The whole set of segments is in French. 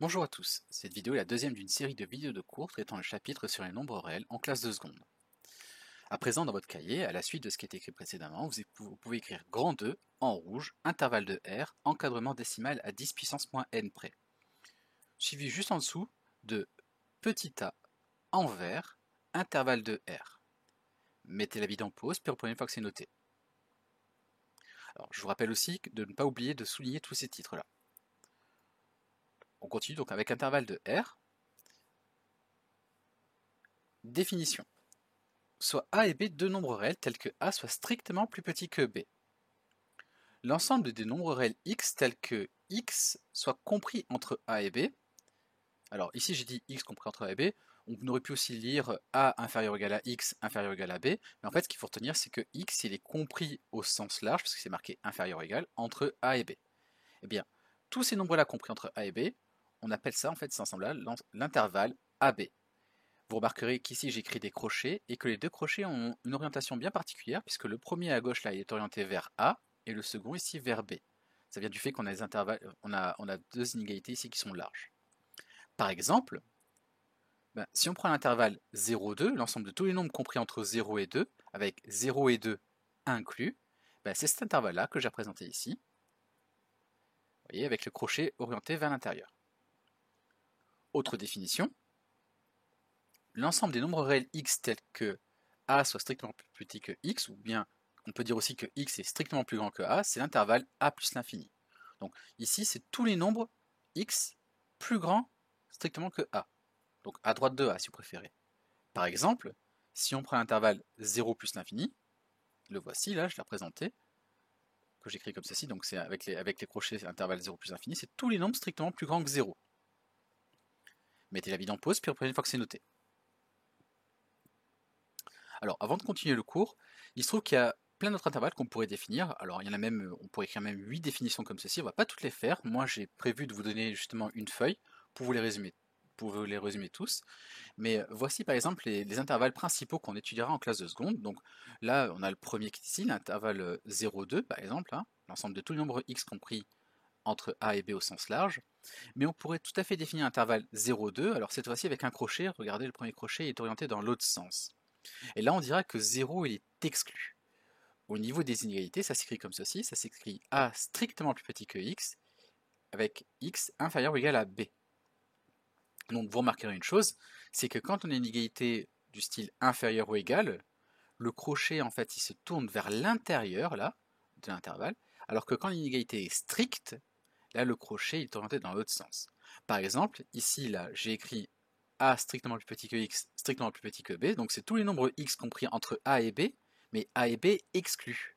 Bonjour à tous, cette vidéo est la deuxième d'une série de vidéos de cours traitant le chapitre sur les nombres réels en classe de seconde. À présent, dans votre cahier, à la suite de ce qui est écrit précédemment, vous pouvez écrire grand 2 en rouge, intervalle de R, encadrement décimal à 10 puissance moins n près. Suivi juste en dessous de petit a en vert, intervalle de R. Mettez la vidéo en pause, puis reprenez une fois que c'est noté. Alors, je vous rappelle aussi de ne pas oublier de souligner tous ces titres-là. On continue donc avec intervalle de R. Définition. Soit a et b deux nombres réels tels que a soit strictement plus petit que b. L'ensemble des nombres réels x tels que x soit compris entre a et b. Alors ici j'ai dit x compris entre a et b, on aurait pu aussi lire a inférieur ou égal à x inférieur ou égal à b, mais en fait ce qu'il faut retenir c'est que x il est compris au sens large, parce que c'est marqué inférieur ou égal, entre a et b. Eh bien, tous ces nombres là compris entre a et b, on appelle ça en fait cet ensemble là l'intervalle AB. Vous remarquerez qu'ici j'écris des crochets et que les deux crochets ont une orientation bien particulière puisque le premier à gauche là il est orienté vers A et le second ici vers B. Ça vient du fait qu'on a des intervalles, on a deux inégalités ici qui sont larges. Par exemple, si on prend l'intervalle 0, 2, l'ensemble de tous les nombres compris entre 0 et 2, avec 0 et 2 inclus, c'est cet intervalle là que j'ai représenté ici, vous voyez, avec le crochet orienté vers l'intérieur. Autre définition, l'ensemble des nombres réels x tels que a soit strictement plus petit que x, ou bien on peut dire aussi que x est strictement plus grand que a, c'est l'intervalle a plus l'infini. Donc ici, c'est tous les nombres x plus grands strictement que a. Donc à droite de a si vous préférez. Par exemple, si on prend l'intervalle 0 plus l'infini, le voici là, je l'ai représenté, que j'écris comme ceci, donc c'est avec les crochets intervalle 0 plus l'infini, c'est tous les nombres strictement plus grands que 0. Mettez la vidéo en pause, puis reprenez une fois que c'est noté. Alors, avant de continuer le cours, il se trouve qu'il y a plein d'autres intervalles qu'on pourrait définir. Alors, il y en a même, on pourrait écrire même 8 définitions comme ceci. On va pas toutes les faire. Moi, j'ai prévu de vous donner justement une feuille pour vous les résumer tous. Mais voici par exemple les intervalles principaux qu'on étudiera en classe de seconde. Donc là, on a le premier qui est ici, l'intervalle 0,2 par exemple, hein, l'ensemble de tous les nombres x compris entre a et b au sens large. Mais on pourrait tout à fait définir l'intervalle 0,2. Alors cette fois-ci avec un crochet. Regardez, le premier crochet est orienté dans l'autre sens. Et là, on dira que 0 il est exclu. Au niveau des inégalités, ça s'écrit comme ceci, ça s'écrit a strictement plus petit que x, avec x inférieur ou égal à b. Donc vous remarquerez une chose, c'est que quand on a une inégalité du style inférieur ou égal, le crochet en fait il se tourne vers l'intérieur là, de l'intervalle, alors que quand l'inégalité est stricte, là le crochet il est orienté dans l'autre sens. Par exemple, ici là j'ai écrit a strictement plus petit que x, strictement plus petit que b, donc c'est tous les nombres x compris entre a et b, mais a et b exclus.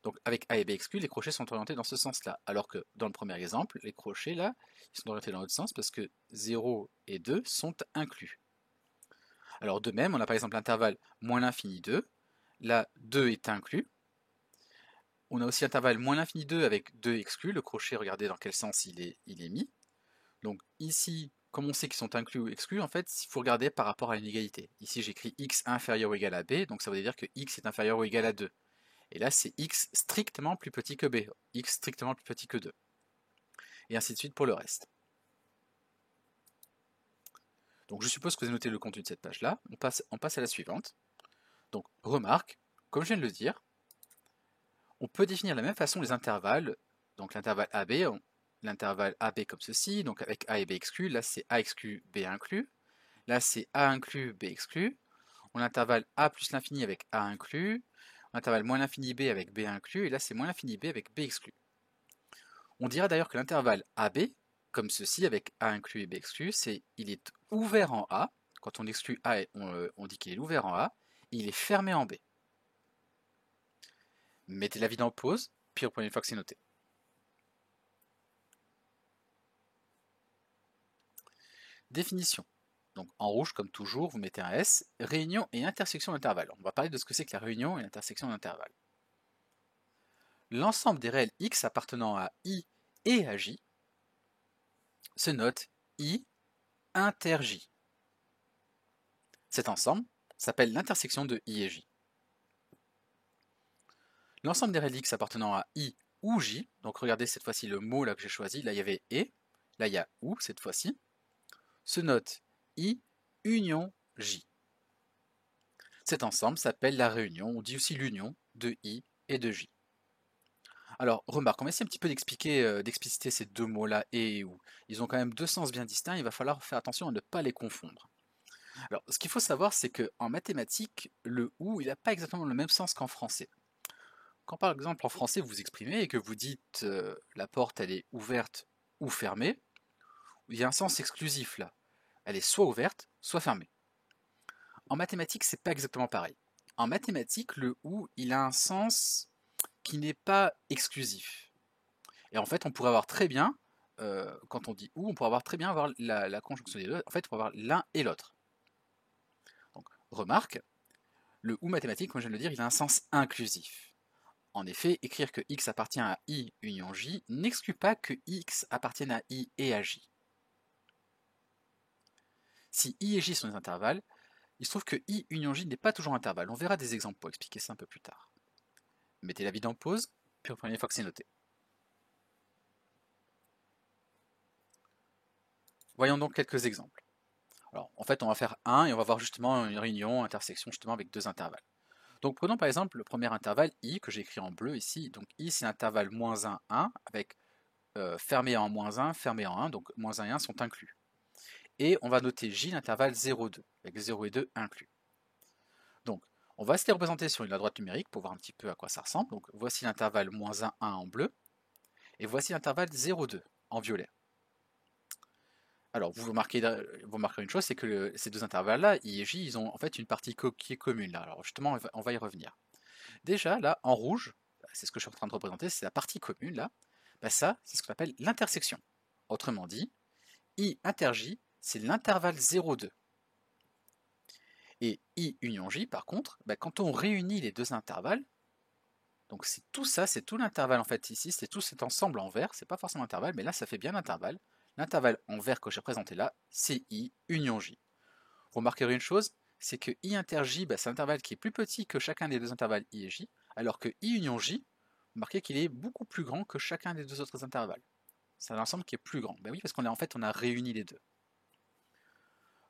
Donc avec a et b exclus, les crochets sont orientés dans ce sens-là, alors que dans le premier exemple, les crochets là, ils sont orientés dans l'autre sens parce que 0 et 2 sont inclus. Alors de même, on a par exemple l'intervalle moins l'infini 2, là 2 est inclus. On a aussi l'intervalle moins l'infini 2 avec 2 exclus, le crochet, regardez dans quel sens il est mis. Donc ici, comme on sait qu'ils sont inclus ou exclus, en fait, il faut regarder par rapport à l'inégalité. Ici, j'écris x inférieur ou égal à b, donc ça veut dire que x est inférieur ou égal à 2. Et là, c'est x strictement plus petit que b, x strictement plus petit que 2. Et ainsi de suite pour le reste. Donc je suppose que vous avez noté le contenu de cette page-là. On passe à la suivante. Donc remarque, comme je viens de le dire, on peut définir de la même façon les intervalles. Donc l'intervalle AB, l'intervalle AB comme ceci, donc avec A et B exclus. Là c'est A exclu, B inclus. Là c'est A inclus, B exclu. On a l'intervalle A plus l'infini avec A inclus. On a l'intervalle moins l'infini B avec B inclus. Et là c'est moins l'infini B avec B exclu. On dira d'ailleurs que l'intervalle AB, comme ceci, avec A inclus et B exclu, il est ouvert en A. Quand on exclut A, on dit qu'il est ouvert en A. Et il est fermé en B. Mettez la vidéo en pause, puis reprenez une fois que c'est noté. Définition. Donc en rouge, comme toujours, vous mettez un S. Réunion et intersection d'intervalles. On va parler de ce que c'est que la réunion et l'intersection d'intervalles. L'ensemble des réels x appartenant à I et à J se note I inter J. Cet ensemble s'appelle l'intersection de I et J. L'ensemble des réels x appartenant à I ou J, donc regardez cette fois-ci le mot là que j'ai choisi, là il y avait et, là il y a OU cette fois-ci, se note I union J. Cet ensemble s'appelle la réunion, on dit aussi l'union de I et de J. Alors, remarque, on va essayer un petit peu d'expliquer, d'expliciter ces deux mots-là, et OU. Ils ont quand même deux sens bien distincts, il va falloir faire attention à ne pas les confondre. Alors, ce qu'il faut savoir, c'est qu'en mathématiques, le OU, il n'a pas exactement le même sens qu'en français. Quand par exemple en français vous vous exprimez et que vous dites la porte elle est ouverte ou fermée, il y a un sens exclusif là. Elle est soit ouverte, soit fermée. En mathématiques, c'est pas exactement pareil. En mathématiques, le ou il a un sens qui n'est pas exclusif. Et en fait, on pourrait avoir très bien, quand on dit ou, on pourrait avoir très bien avoir la conjonction des deux. En fait, on pourrait avoir l'un et l'autre. Donc, remarque, le ou mathématique, comme je viens de le dire, il a un sens inclusif. En effet, écrire que X appartient à I union J n'exclut pas que X appartienne à I et à J. Si I et J sont des intervalles, il se trouve que I union J n'est pas toujours un intervalle. On verra des exemples pour expliquer ça un peu plus tard. Mettez la vidéo en pause, puis reprenez une fois que c'est noté. Voyons donc quelques exemples. Alors, en fait, on va faire un et on va voir justement une réunion, intersection justement avec deux intervalles. Donc, prenons par exemple le premier intervalle I que j'ai écrit en bleu ici. Donc, I c'est l'intervalle -1, 1 avec fermé en -1, fermé en 1, donc -1 et 1 sont inclus. Et on va noter J l'intervalle 0, 2, avec 0 et 2 inclus. Donc, on va se les représenter sur une droite numérique pour voir un petit peu à quoi ça ressemble. Donc, voici l'intervalle -1, 1 en bleu, et voici l'intervalle 0, 2 en violet. Alors, vous remarquerez une chose, c'est que ces deux intervalles-là, I et J, ils ont en fait une partie qui est commune là. Alors justement, on va y revenir. Déjà, là, en rouge, c'est ce que je suis en train de représenter, c'est la partie commune là. Ben ça, c'est ce qu'on appelle l'intersection. Autrement dit, I inter J, c'est l'intervalle 0,2. Et I union J, par contre, ben quand on réunit les deux intervalles, donc c'est tout ça, c'est tout l'intervalle en fait ici, c'est tout cet ensemble en vert, c'est pas forcément l'intervalle, mais là ça fait bien l'intervalle. L'intervalle en vert que j'ai représenté là, c'est I union J. Vous remarquerez une chose, c'est que I inter J, ben, c'est un intervalle qui est plus petit que chacun des deux intervalles I et J, alors que I union J, vous remarquez qu'il est beaucoup plus grand que chacun des deux autres intervalles. C'est un ensemble qui est plus grand. Ben oui, parce qu'en fait, on a réuni les deux.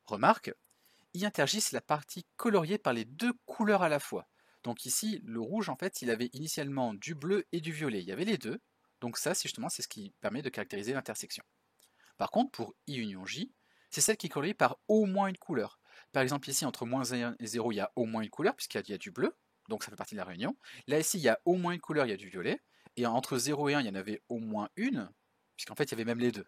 Remarque, I inter J, c'est la partie coloriée par les deux couleurs à la fois. Donc ici, le rouge, en fait, il avait initialement du bleu et du violet. Il y avait les deux. Donc ça, c'est justement, c'est ce qui permet de caractériser l'intersection. Par contre, pour I union J, c'est celle qui est coloriée par au moins une couleur. Par exemple, ici, entre -1 et 0, il y a au moins une couleur, puisqu'il y a du bleu, donc ça fait partie de la réunion. Là, ici, il y a au moins une couleur, il y a du violet. Et entre 0 et 1, il y en avait au moins une, puisqu'en fait, il y avait même les deux.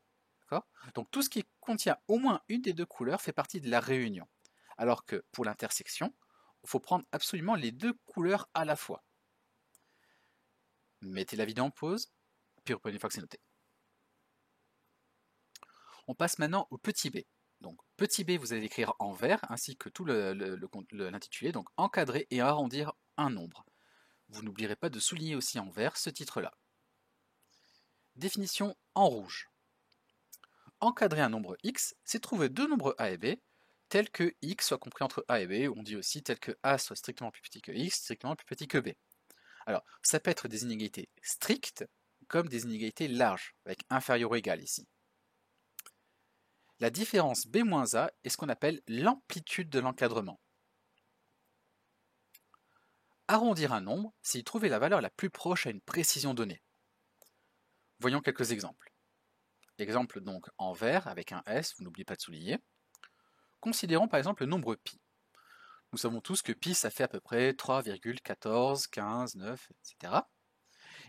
Donc tout ce qui contient au moins une des deux couleurs fait partie de la réunion. Alors que pour l'intersection, il faut prendre absolument les deux couleurs à la fois. Mettez la vidéo en pause, puis reprenez une fois que c'est noté. On passe maintenant au petit b. Donc petit b, vous allez l'écrire en vert, ainsi que tout l'intitulé, donc encadrer et arrondir un nombre. Vous n'oublierez pas de souligner aussi en vert ce titre-là. Définition en rouge. Encadrer un nombre x, c'est trouver deux nombres a et b, tels que x soit compris entre a et b, ou on dit aussi tel que a soit strictement plus petit que x, strictement plus petit que b. Alors, ça peut être des inégalités strictes, comme des inégalités larges, avec inférieur ou égal ici. La différence b-a est ce qu'on appelle l'amplitude de l'encadrement. Arrondir un nombre, c'est y trouver la valeur la plus proche à une précision donnée. Voyons quelques exemples. Exemple donc en vert avec un S, vous n'oubliez pas de souligner. Considérons par exemple le nombre pi. Nous savons tous que pi ça fait à peu près 3,14, 15, 9, etc.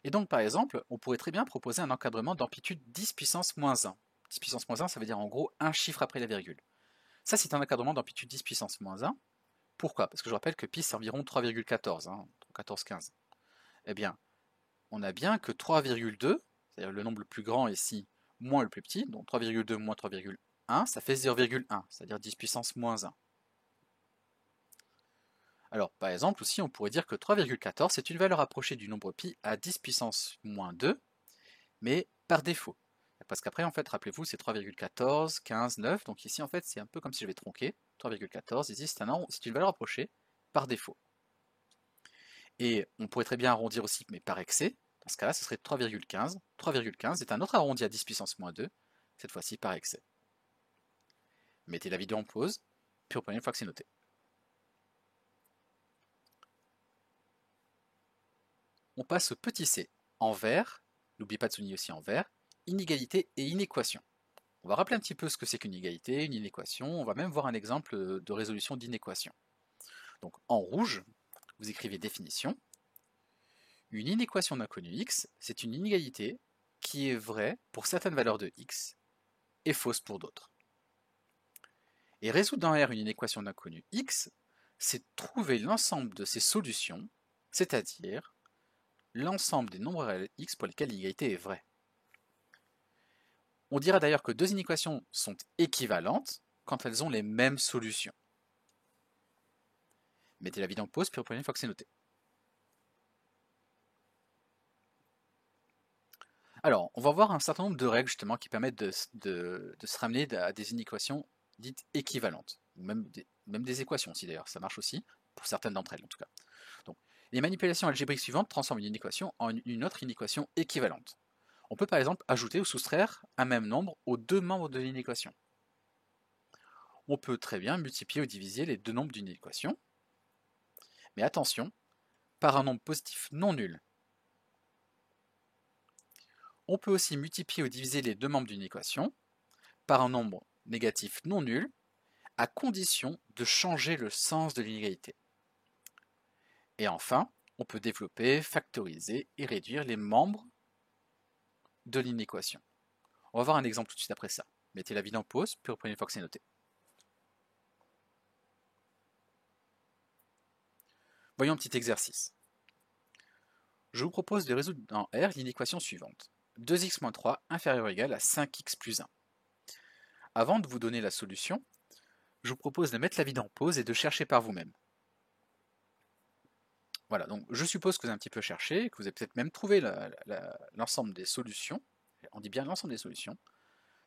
Et donc par exemple, on pourrait très bien proposer un encadrement d'amplitude 10 puissance moins 1. 10 puissance moins 1, ça veut dire en gros un chiffre après la virgule. Ça c'est un encadrement d'amplitude 10 puissance moins 1. Pourquoi? Parce que je rappelle que pi c'est environ 3,14, 14, 15. Eh bien, on a bien que 3,2, c'est-à-dire le nombre le plus grand ici, moins le plus petit, donc 3,2 moins 3,1, ça fait 0,1, c'est-à-dire 10 puissance moins 1. Alors, par exemple, aussi, on pourrait dire que 3,14, c'est une valeur approchée du nombre pi à 10 puissance moins 2, mais par défaut. Parce qu'après, en fait, rappelez-vous, c'est 3,14, 15, 9, donc ici, en fait, c'est un peu comme si j'avais tronqué. 3,14, ici, c'est une valeur approchée par défaut. Et on pourrait très bien arrondir aussi, mais par excès. Dans ce cas-là, ce serait 3,15. 3,15 est un autre arrondi à 10 puissance moins 2, cette fois-ci par excès. Mettez la vidéo en pause, puis reprenez une fois que c'est noté. On passe au petit c, en vert, n'oubliez pas de souligner aussi en vert, inégalité et inéquation. On va rappeler un petit peu ce que c'est qu'une inégalité, une inéquation, on va même voir un exemple de résolution d'inéquation. Donc en rouge, vous écrivez définition. Une inéquation d'inconnu x, c'est une inégalité qui est vraie pour certaines valeurs de x et fausse pour d'autres. Et résoudre dans R une inéquation d'inconnu x, c'est trouver l'ensemble de ses solutions, c'est-à-dire l'ensemble des nombres réels x pour lesquels l'égalité est vraie. On dira d'ailleurs que deux inéquations sont équivalentes quand elles ont les mêmes solutions. Mettez la vidéo en pause, puis reprenez une fois que c'est noté. Alors, on va voir un certain nombre de règles justement qui permettent de se ramener à des inéquations dites équivalentes, ou même des équations aussi d'ailleurs, ça marche aussi, pour certaines d'entre elles en tout cas. Donc, les manipulations algébriques suivantes transforment une inéquation en une autre inéquation équivalente. On peut par exemple ajouter ou soustraire un même nombre aux deux membres de l'inéquation. On peut très bien multiplier ou diviser les deux nombres d'une équation, mais attention, par un nombre positif non nul. On peut aussi multiplier ou diviser les deux membres d'une équation par un nombre négatif non nul, à condition de changer le sens de l'inégalité. Et enfin, on peut développer, factoriser et réduire les membres de l'inéquation. On va voir un exemple tout de suite après ça. Mettez la vidéo en pause, puis reprenez une fois que c'est noté. Voyons un petit exercice. Je vous propose de résoudre dans R l'inéquation suivante. 2x moins 3 inférieur ou égal à 5x plus 1. Avant de vous donner la solution, je vous propose de mettre la vidéo en pause et de chercher par vous-même. Voilà, donc je suppose que vous avez un petit peu cherché, que vous avez peut-être même trouvé l'ensemble des solutions, on dit bien l'ensemble des solutions,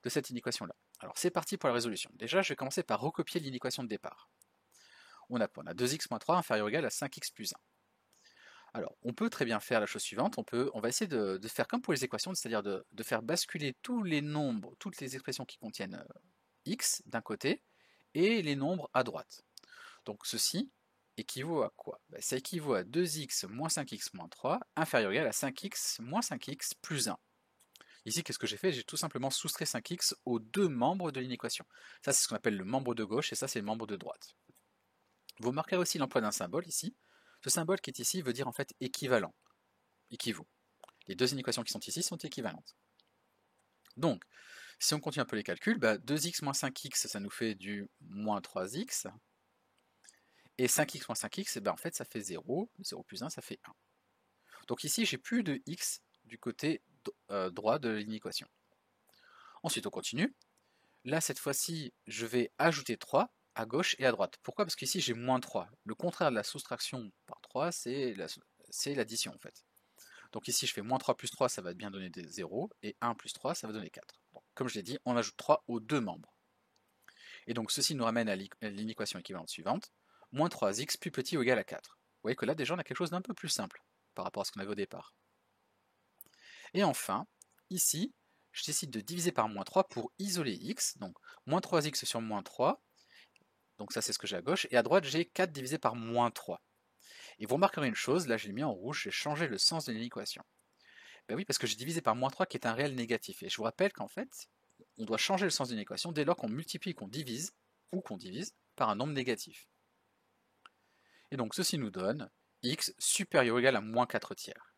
de cette inéquation-là. Alors c'est parti pour la résolution. Déjà, je vais commencer par recopier l'inéquation de départ. On a 2x moins 3 inférieur ou égal à 5x plus 1. Alors, on peut très bien faire la chose suivante, on va essayer de faire comme pour les équations, c'est-à-dire de faire basculer tous les nombres, toutes les expressions qui contiennent x d'un côté, et les nombres à droite. Donc ceci équivaut à quoi? Ça équivaut à 2x moins 5x moins 3 inférieur ou égal à 5x moins 5x plus 1. Ici, qu'est-ce que j'ai fait? J'ai tout simplement soustrait 5x aux deux membres de l'inéquation. Ça, c'est ce qu'on appelle le membre de gauche, et ça, c'est le membre de droite. Vous remarquerez aussi l'emploi d'un symbole ici. Ce symbole qui est ici veut dire en fait équivalent, équivaut. Les deux inéquations qui sont ici sont équivalentes. Donc, si on continue un peu les calculs, 2x moins 5x, ça nous fait du moins 3x. Et 5x moins 5x, en fait, ça fait 0. 0 plus 1, ça fait 1. Donc ici, j'ai plus de x du côté droit de l'inéquation. Ensuite, on continue. Là, cette fois-ci, je vais ajouter 3 à gauche et à droite. Pourquoi? Parce qu'ici, j'ai moins 3. Le contraire de la soustraction par 3, c'est l'addition, en fait. Donc ici, je fais moins 3 plus 3, ça va bien donner des 0, et 1 plus 3, ça va donner 4. Donc, comme je l'ai dit, on ajoute 3 aux deux membres. Et donc, ceci nous ramène à l'inéquation équivalente suivante, moins 3x plus petit ou égal à 4. Vous voyez que là, déjà, on a quelque chose d'un peu plus simple par rapport à ce qu'on avait au départ. Et enfin, ici, je décide de diviser par moins 3 pour isoler x, donc moins 3x sur moins 3, donc ça c'est ce que j'ai à gauche, et à droite j'ai 4 divisé par moins 3. Et vous remarquerez une chose, là j'ai mis en rouge, j'ai changé le sens de l'équation. Ben oui, parce que j'ai divisé par moins 3 qui est un réel négatif, et je vous rappelle qu'en fait, on doit changer le sens d'une équation dès lors qu'on multiplie, qu'on divise, ou qu'on divise par un nombre négatif. Et donc ceci nous donne x supérieur ou égal à moins 4 tiers.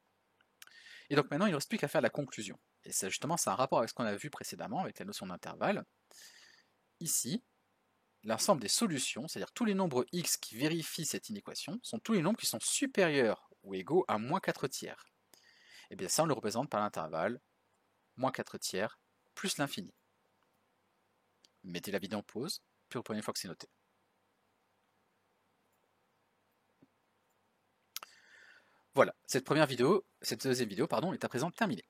Et donc maintenant il ne reste plus qu'à faire la conclusion. Et ça justement, c'est un rapport avec ce qu'on a vu précédemment, avec la notion d'intervalle. Ici, l'ensemble des solutions, c'est-à-dire tous les nombres x qui vérifient cette inéquation, sont tous les nombres qui sont supérieurs ou égaux à moins 4 tiers. Et bien ça, on le représente par l'intervalle moins 4 tiers plus l'infini. Mettez la vidéo en pause, puis reprenez une fois que c'est noté. Voilà, cette deuxième vidéo, est à présent terminée.